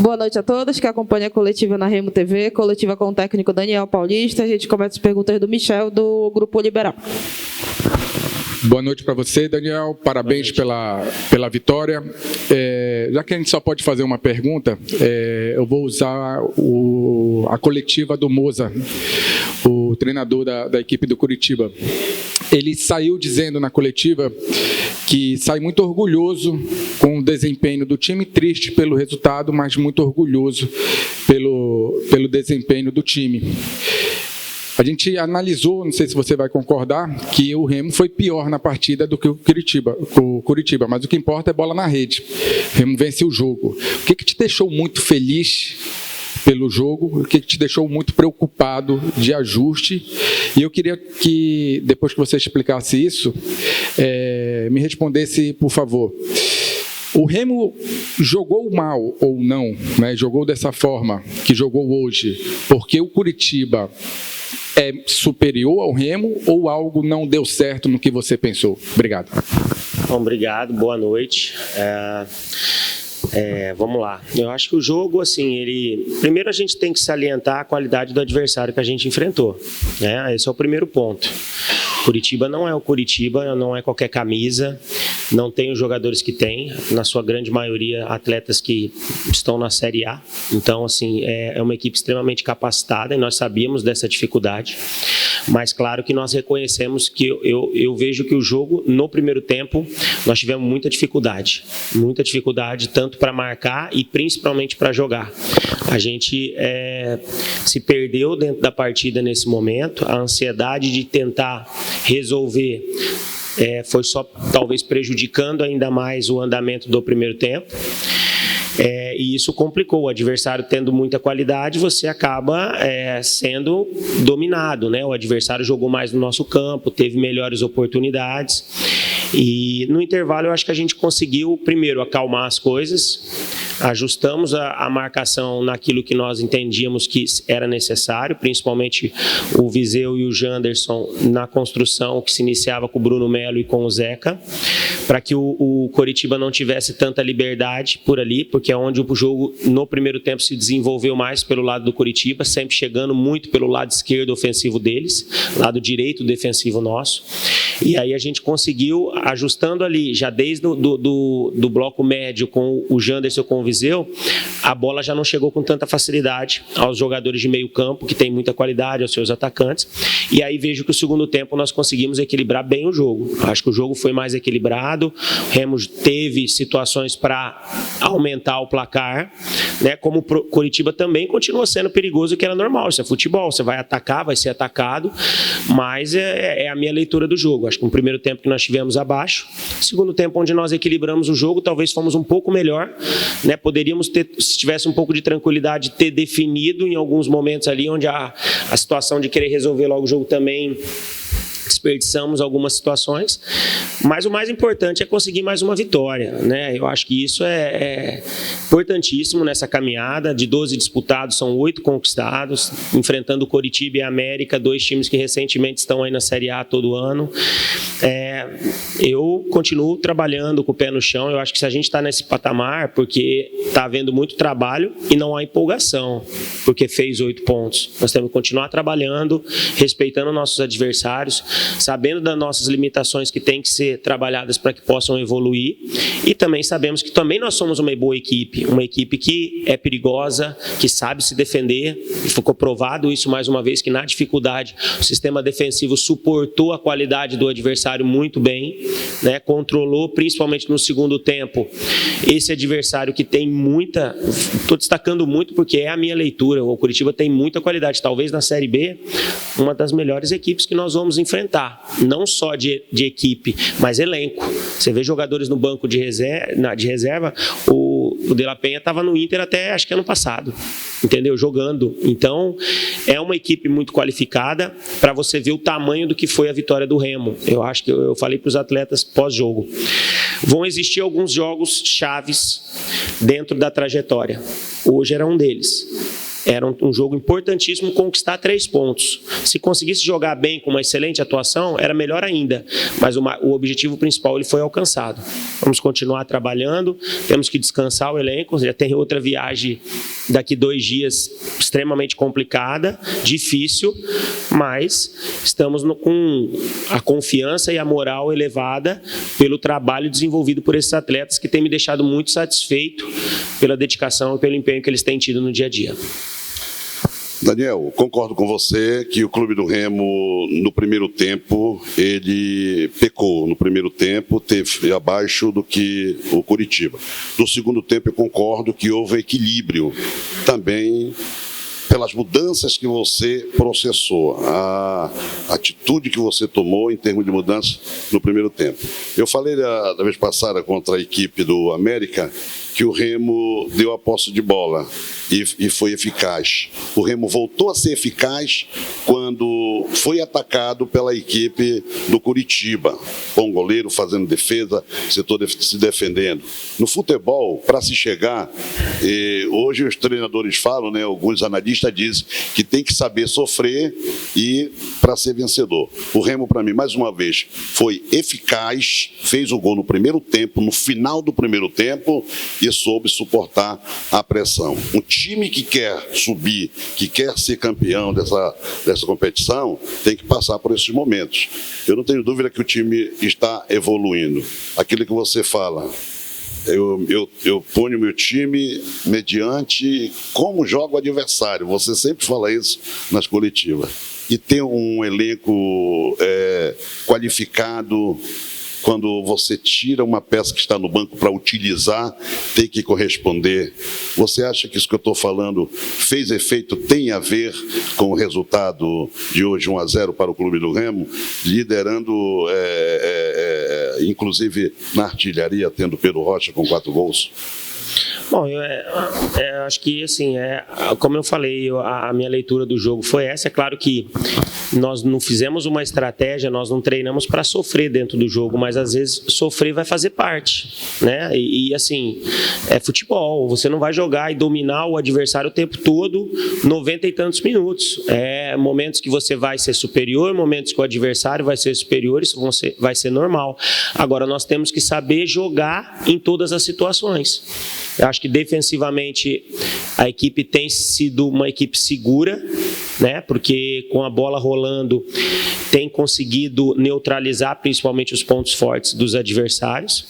Boa noite a todos que acompanham a coletiva na Remo TV, coletiva com o técnico Daniel Paulista. A gente começa as perguntas do Michel, do Grupo Liberal. Boa noite para você, Daniel. Parabéns pela vitória. Já que a gente só pode fazer uma pergunta, eu vou usar a coletiva do Moza, o treinador da equipe do Curitiba. Ele saiu dizendo na coletiva que sai muito orgulhoso com o desempenho do time, triste pelo resultado, mas muito orgulhoso pelo desempenho do time. A gente analisou, não sei se você vai concordar, que o Remo foi pior na partida do que o Curitiba, mas o que importa é bola na rede. O Remo vence o jogo. O que te deixou muito feliz pelo jogo? O que te deixou muito preocupado de ajuste? E eu queria que, depois que você explicasse isso, me respondesse, por favor. O Remo jogou mal ou não, né? Jogou dessa forma que jogou hoje, porque o Curitiba é superior ao Remo ou algo não deu certo no que você pensou? Obrigado. Bom, obrigado, boa noite. Vamos lá. Eu acho que o jogo, assim, primeiro a gente tem que salientar a qualidade do adversário que a gente enfrentou, né? Esse é o primeiro ponto. Curitiba não é o Curitiba, não é qualquer camisa, não tem os jogadores que tem, na sua grande maioria atletas que estão na Série A. Então, assim, é uma equipe extremamente capacitada e nós sabíamos dessa dificuldade. Mas claro que nós reconhecemos que eu vejo que o jogo, no primeiro tempo, nós tivemos muita dificuldade tanto para marcar e principalmente para jogar. A gente se perdeu dentro da partida nesse momento, a ansiedade de tentar resolver foi só talvez prejudicando ainda mais o andamento do primeiro tempo. E isso complicou. O adversário tendo muita qualidade, você acaba sendo dominado, né? O adversário jogou mais no nosso campo, teve melhores oportunidades. E no intervalo eu acho que a gente conseguiu, primeiro, acalmar as coisas, ajustamos a marcação naquilo que nós entendíamos que era necessário, principalmente o Viseu e o Janderson na construção que se iniciava com o Bruno Melo e com o Zeca, para que o Coritiba não tivesse tanta liberdade por ali, porque é onde o jogo no primeiro tempo se desenvolveu mais pelo lado do Coritiba, sempre chegando muito pelo lado esquerdo ofensivo deles, lado direito defensivo nosso. E aí a gente conseguiu, ajustando ali, já desde do bloco médio com o Janderson com o Viseu, a bola já não chegou com tanta facilidade aos jogadores de meio campo, que tem muita qualidade, aos seus atacantes. E aí vejo que o segundo tempo nós conseguimos equilibrar bem o jogo. Acho que o jogo foi mais equilibrado, o Remo teve situações para aumentar o placar, né? Como o Coritiba também continua sendo perigoso, que era normal, isso é futebol, você vai atacar, vai ser atacado, mas é a minha leitura do jogo. Acho que no primeiro tempo que nós tivemos abaixo, segundo tempo onde nós equilibramos o jogo, talvez fomos um pouco melhor, né? Poderíamos ter, se tivesse um pouco de tranquilidade, ter definido em alguns momentos ali, onde a situação de querer resolver logo o jogo também desperdiçamos algumas situações, mas o mais importante é conseguir mais uma vitória, né? Eu acho que isso é importantíssimo nessa caminhada. De 12 disputados, são 8 conquistados, enfrentando o Coritiba e a América, 2 times que recentemente estão aí na Série A todo ano. Eu continuo trabalhando com o pé no chão. Eu acho que se a gente está nesse patamar, porque está havendo muito trabalho e não há empolgação, porque fez 8 pontos. Nós temos que continuar trabalhando, respeitando nossos adversários, sabendo das nossas limitações que têm que ser trabalhadas para que possam evoluir, e também sabemos que também nós somos uma boa equipe, uma equipe que é perigosa, que sabe se defender, e ficou provado isso mais uma vez, que na dificuldade o sistema defensivo suportou a qualidade do adversário muito bem, né? Controlou, principalmente no segundo tempo, esse adversário que tem muita, estou destacando muito porque é a minha leitura, o Curitiba tem muita qualidade, talvez na Série B, uma das melhores equipes que nós vamos enfrentar, não só de equipe, mas elenco. Você vê jogadores no banco de reserva, o De La Penha estava no Inter até acho que ano passado, entendeu? Jogando. Então, é uma equipe muito qualificada para você ver o tamanho do que foi a vitória do Remo. Eu acho que eu falei para os atletas pós-jogo. Vão existir alguns jogos chaves dentro da trajetória. Hoje era um deles. Era um jogo importantíssimo conquistar 3 pontos. Se conseguisse jogar bem com uma excelente atuação, era melhor ainda. Mas o objetivo principal ele foi alcançado. Vamos continuar trabalhando, temos que descansar o elenco. Já tem outra viagem daqui 2 dias extremamente complicada, difícil, mas estamos com a confiança e a moral elevada pelo trabalho desenvolvido por esses atletas que têm me deixado muito satisfeito pela dedicação e pelo empenho que eles têm tido no dia a dia. Daniel, concordo com você que o Clube do Remo, no primeiro tempo, ele pecou. No primeiro tempo, teve abaixo do que o Curitiba. No segundo tempo, eu concordo que houve equilíbrio também pelas mudanças que você processou, a atitude que você tomou em termos de mudança no primeiro tempo. Eu falei da vez passada contra a equipe do América que o Remo deu a posse de bola e foi eficaz. O Remo voltou a ser eficaz quando foi atacado pela equipe do Curitiba, com o goleiro fazendo defesa, setor se defendendo. No futebol, para se chegar, hoje os treinadores falam, né, alguns analistas dizem que tem que saber sofrer e para ser vencedor. O Remo, para mim, mais uma vez, foi eficaz, fez o gol no primeiro tempo, no final do primeiro tempo, e soube suportar a pressão. Um time que quer subir, que quer ser campeão dessa competição, tem que passar por esses momentos. Eu não tenho dúvida que o time está evoluindo. Aquilo que você fala, eu ponho meu time mediante como joga o adversário. Você sempre fala isso nas coletivas. E ter um elenco qualificado. Quando você tira uma peça que está no banco para utilizar, tem que corresponder. Você acha que isso que eu estou falando fez efeito, tem a ver com o resultado de hoje 1-0 para o Clube do Remo, liderando, inclusive na artilharia, tendo Pedro Rocha com 4 gols? Bom, eu acho que, assim, como eu falei, a minha leitura do jogo foi essa. É claro que nós não fizemos uma estratégia, nós não treinamos para sofrer dentro do jogo, mas às vezes sofrer vai fazer parte, né? E assim, é futebol, você não vai jogar e dominar o adversário o tempo todo, 90 e tantos minutos. Momentos que você vai ser superior, momentos que o adversário vai ser superior, isso vai ser normal. Agora, nós temos que saber jogar em todas as situações. Eu acho que defensivamente a equipe tem sido uma equipe segura, né? Porque com a bola rolando tem conseguido neutralizar principalmente os pontos fortes dos adversários.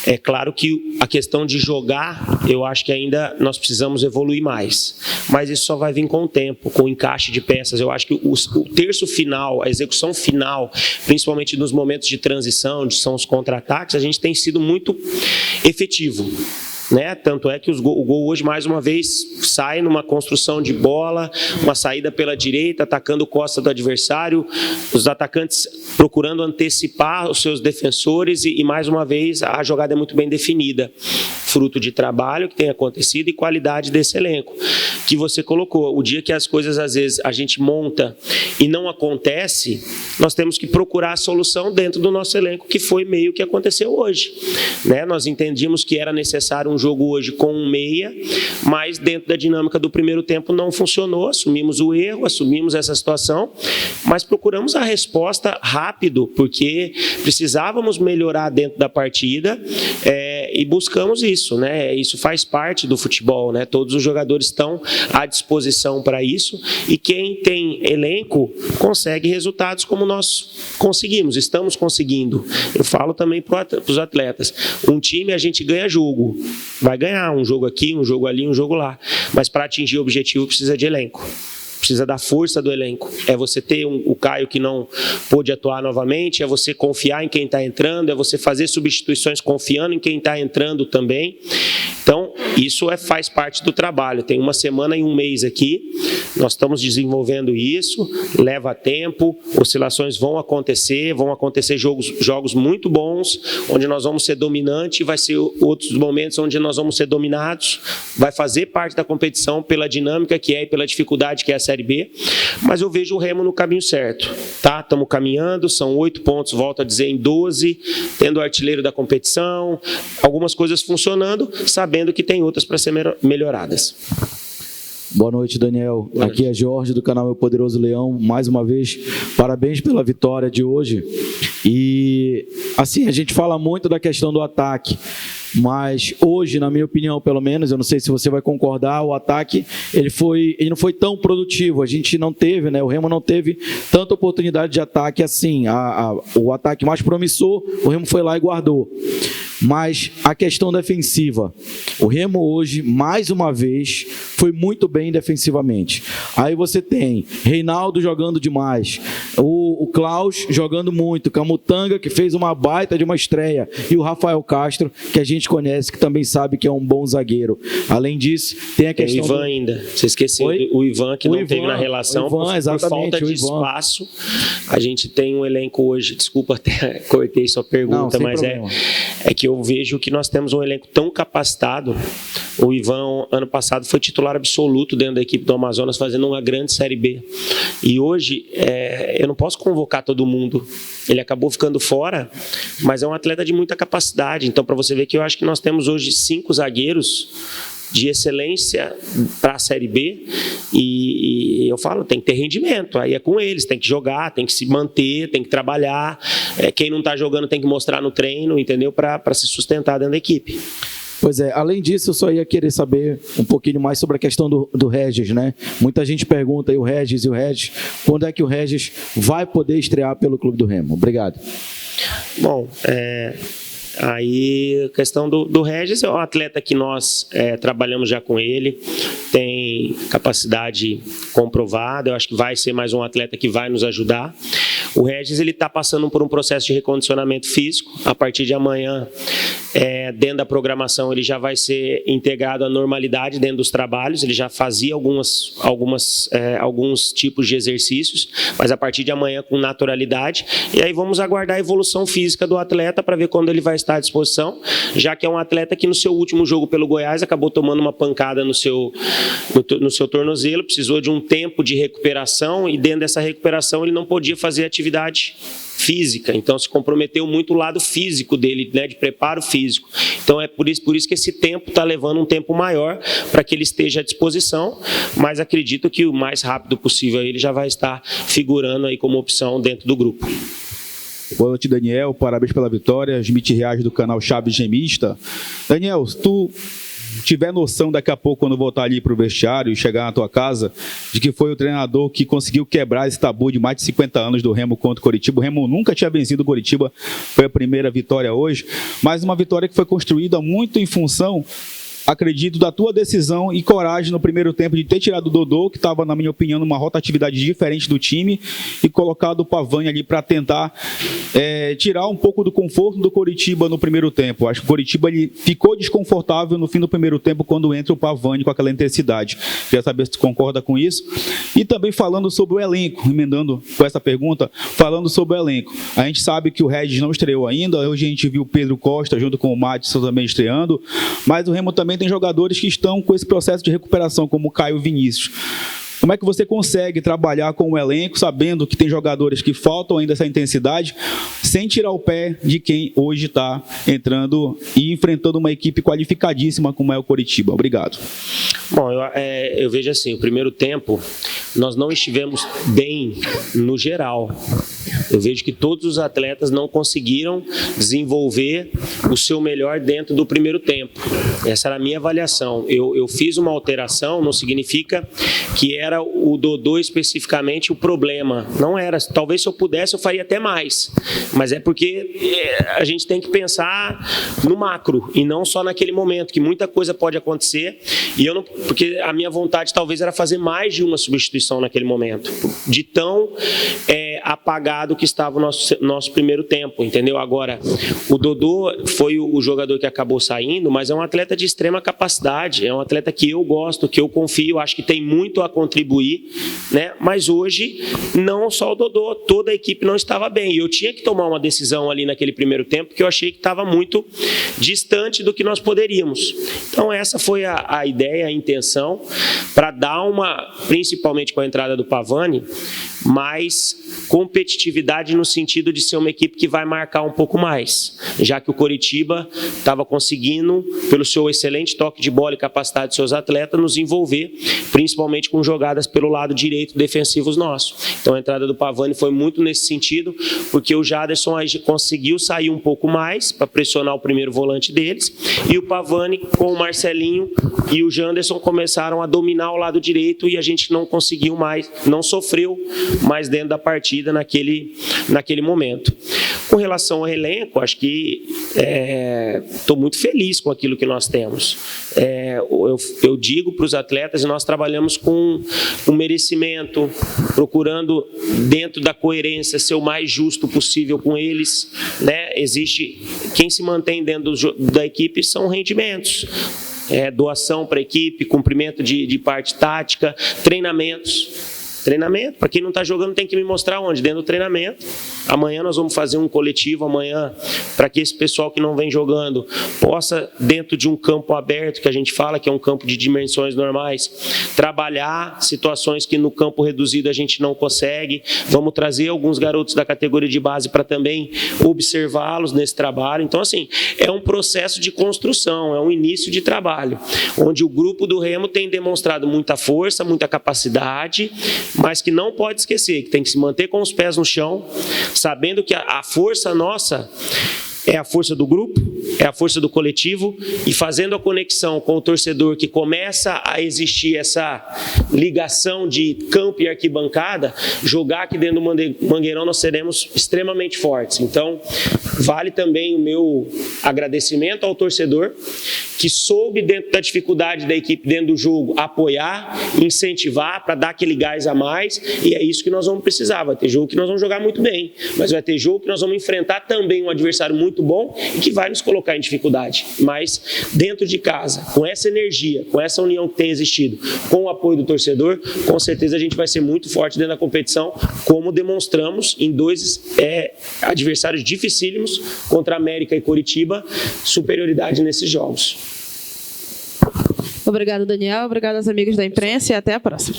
É claro que a questão de jogar, eu acho que ainda nós precisamos evoluir mais, mas isso só vai vir com o tempo, com o encaixe de peças. Eu acho que o terço final, a execução final, principalmente nos momentos de transição, que são os contra-ataques, a gente tem sido muito efetivo, né? Tanto é que o gol hoje, mais uma vez, sai numa construção de bola, uma saída pela direita, atacando o costa do adversário, os atacantes procurando antecipar os seus defensores e mais uma vez, a jogada é muito bem definida. Fruto de trabalho que tem acontecido e qualidade desse elenco que você colocou. O dia que as coisas, às vezes, a gente monta e não acontece, nós temos que procurar a solução dentro do nosso elenco, que foi meio que aconteceu hoje, né? Nós entendíamos que era necessário um jogo hoje com um meia, mas dentro da dinâmica do primeiro tempo não funcionou, assumimos o erro, assumimos essa situação, mas procuramos a resposta rápido, porque precisávamos melhorar dentro da partida e buscamos isso, né? Isso faz parte do futebol, né? Todos os jogadores estão à disposição para isso e quem tem elenco consegue resultados como nós conseguimos, estamos conseguindo. Eu falo também para os atletas, um time a gente ganha jogo, vai ganhar um jogo aqui, um jogo ali, um jogo lá, mas para atingir o objetivo precisa de elenco. Precisa da força do elenco. É você ter o Caio que não pôde atuar novamente, é você confiar em quem está entrando, é você fazer substituições confiando em quem está entrando também. Então, isso faz parte do trabalho. Tem uma semana e um mês aqui, nós estamos desenvolvendo isso, leva tempo, oscilações vão acontecer jogos muito bons, onde nós vamos ser dominantes, vai ser outros momentos onde nós vamos ser dominados, vai fazer parte da competição pela dinâmica que é e pela dificuldade que é a Série B, mas eu vejo o Remo no caminho certo, tá? Estamos caminhando, são 8 pontos, volto a dizer, em 12, tendo o artilheiro da competição, algumas coisas funcionando, sabendo que tem outras para ser melhoradas. Boa noite, Daniel. Aqui é Jorge, do canal Meu Poderoso Leão. Mais uma vez, parabéns pela vitória de hoje. E, assim, a gente fala muito da questão do ataque, mas hoje, na minha opinião, pelo menos, eu não sei se você vai concordar, o ataque ele não foi tão produtivo. A gente não teve, né? O Remo não teve tanta oportunidade de ataque assim. O ataque mais promissor, o Remo foi lá e guardou. Mas a questão defensiva, o Remo hoje, mais uma vez, foi muito bem defensivamente. Aí você tem Reinaldo jogando demais, o Klaus jogando muito, Camutanga, que fez uma baita de uma estreia, e o Rafael Castro, que a gente conhece, que também sabe que é um bom zagueiro. Além disso, tem a questão... O Ivan ainda, você esqueceu o Ivan, que não teve na relação por falta de espaço. A gente tem um elenco hoje, desculpa até cortei sua pergunta, mas problema. É que eu vejo que nós temos um elenco tão capacitado. O Ivan, ano passado, foi titular absoluto dentro da equipe do Amazonas, fazendo uma grande Série B. E hoje, eu não posso convocar todo mundo. Ele acabou ficando fora, mas é um atleta de muita capacidade. Então, para você ver que eu acho que nós temos hoje 5 zagueiros de excelência para a Série B, e eu falo, tem que ter rendimento, aí é com eles, tem que jogar, tem que se manter, tem que trabalhar, quem não está jogando tem que mostrar no treino, entendeu? Para se sustentar dentro da equipe. Pois é, além disso, eu só ia querer saber um pouquinho mais sobre a questão do Regis, né? Muita gente pergunta aí o Regis, quando é que o Regis vai poder estrear pelo Clube do Remo? Obrigado. Bom, aí, a questão do Regis é um atleta que nós trabalhamos já com ele, tem capacidade comprovada, eu acho que vai ser mais um atleta que vai nos ajudar. O Regis está passando por um processo de recondicionamento físico. A partir de amanhã, dentro da programação, ele já vai ser integrado à normalidade dentro dos trabalhos. Ele já fazia alguns tipos de exercícios, mas a partir de amanhã com naturalidade. E aí vamos aguardar a evolução física do atleta para ver quando ele vai estar à disposição, já que é um atleta que no seu último jogo pelo Goiás acabou tomando uma pancada no seu tornozelo, precisou de um tempo de recuperação e dentro dessa recuperação ele não podia fazer atividade física, então se comprometeu muito o lado físico dele, né, de preparo físico. Então é por isso que esse tempo está levando um tempo maior para que ele esteja à disposição, mas acredito que o mais rápido possível ele já vai estar figurando aí como opção dentro do grupo. Boa noite, Daniel. Parabéns pela vitória. Smith Reage do canal Chaves Gemista. Daniel, se tu tiver noção daqui a pouco, quando voltar ali para o vestiário e chegar na tua casa, de que foi o treinador que conseguiu quebrar esse tabu de mais de 50 anos do Remo contra o Coritiba. O Remo nunca tinha vencido o Coritiba, foi a primeira vitória hoje, mas uma vitória que foi construída muito em função, acredito, da tua decisão e coragem no primeiro tempo de ter tirado o Dodô, que estava, na minha opinião, numa rotatividade diferente do time, e colocado o Pavani ali para tentar tirar um pouco do conforto do Coritiba no primeiro tempo. Acho que o Coritiba ele ficou desconfortável no fim do primeiro tempo quando entra o Pavani com aquela intensidade. Queria saber se tu concorda com isso. E também falando sobre o elenco, emendando com essa pergunta, falando sobre o elenco. A gente sabe que o Regis não estreou ainda, hoje a gente viu o Pedro Costa junto com o Madison também estreando, mas o Remo também tem jogadores que estão com esse processo de recuperação, como o Caio Vinícius. Como é que você consegue trabalhar com o elenco, sabendo que tem jogadores que faltam ainda essa intensidade, sem tirar o pé de quem hoje está entrando e enfrentando uma equipe qualificadíssima como é o Coritiba? Obrigado. Bom, eu vejo assim, o primeiro tempo nós não estivemos bem no geral. Eu vejo que todos os atletas não conseguiram desenvolver o seu melhor dentro do primeiro tempo. Essa era a minha avaliação. Eu fiz uma alteração, não significa que era o Dodô especificamente o problema. Não era. Talvez se eu pudesse eu faria até mais. Mas é porque a gente tem que pensar no macro e não só naquele momento, que muita coisa pode acontecer. E eu não, porque a minha vontade talvez era fazer mais de uma substituição naquele momento, de tão apagado que estava o nosso primeiro tempo, entendeu? Agora, o Dodô foi o jogador que acabou saindo, mas é um atleta de extrema capacidade, é um atleta que eu gosto, que eu confio, acho que tem muito a contribuir, né? Mas hoje, não só o Dodô, toda a equipe não estava bem, e eu tinha que tomar uma decisão ali naquele primeiro tempo, que eu achei que estava muito distante do que nós poderíamos. Então essa foi a ideia, a intenção, para dar principalmente com a entrada do Pavani, mais competitividade competitividade no sentido de ser uma equipe que vai marcar um pouco mais, já que o Coritiba estava conseguindo, pelo seu excelente toque de bola e capacidade de seus atletas, nos envolver, principalmente com jogadas pelo lado direito defensivos nossos. Então a entrada do Pavani foi muito nesse sentido, porque o Jaderson aí conseguiu sair um pouco mais para pressionar o primeiro volante deles, e o Pavani com o Marcelinho e o Janderson começaram a dominar o lado direito e a gente não conseguiu mais, não sofreu mais dentro da partida naquele momento. Com relação ao elenco, acho que estou muito feliz com aquilo que nós temos. Eu digo para os atletas, nós trabalhamos com um merecimento, procurando, dentro da coerência, ser o mais justo possível com eles, né? Existe, quem se mantém dentro da equipe são rendimentos. Doação para a equipe, cumprimento de parte tática, treinamentos. Treinamento, para quem não está jogando tem que me mostrar onde, dentro do treinamento. Amanhã nós vamos fazer um coletivo, amanhã, para que esse pessoal que não vem jogando possa, dentro de um campo aberto, que a gente fala que é um campo de dimensões normais, trabalhar situações que no campo reduzido a gente não consegue. Vamos trazer alguns garotos da categoria de base para também observá-los nesse trabalho. Então, assim, é um processo de construção, é um início de trabalho, onde o grupo do Remo tem demonstrado muita força, muita capacidade, mas que não pode esquecer, que tem que se manter com os pés no chão, sabendo que a força nossa é a força do grupo, é a força do coletivo, e fazendo a conexão com o torcedor, que começa a existir essa ligação de campo e arquibancada, jogar aqui dentro do Mangueirão nós seremos extremamente fortes. Então, vale também o meu agradecimento ao torcedor, que soube, dentro da dificuldade da equipe, dentro do jogo, apoiar, incentivar, para dar aquele gás a mais, e é isso que nós vamos precisar. Vai ter jogo que nós vamos jogar muito bem, mas vai ter jogo que nós vamos enfrentar também um adversário muito bom e que vai nos colocar em dificuldade. Mas dentro de casa, com essa energia, com essa união que tem existido, com o apoio do torcedor, com certeza a gente vai ser muito forte dentro da competição, como demonstramos em dois adversários dificílimos, contra América e Coritiba, superioridade nesses jogos. Obrigado, Daniel. Obrigado aos amigos da imprensa e até a próxima.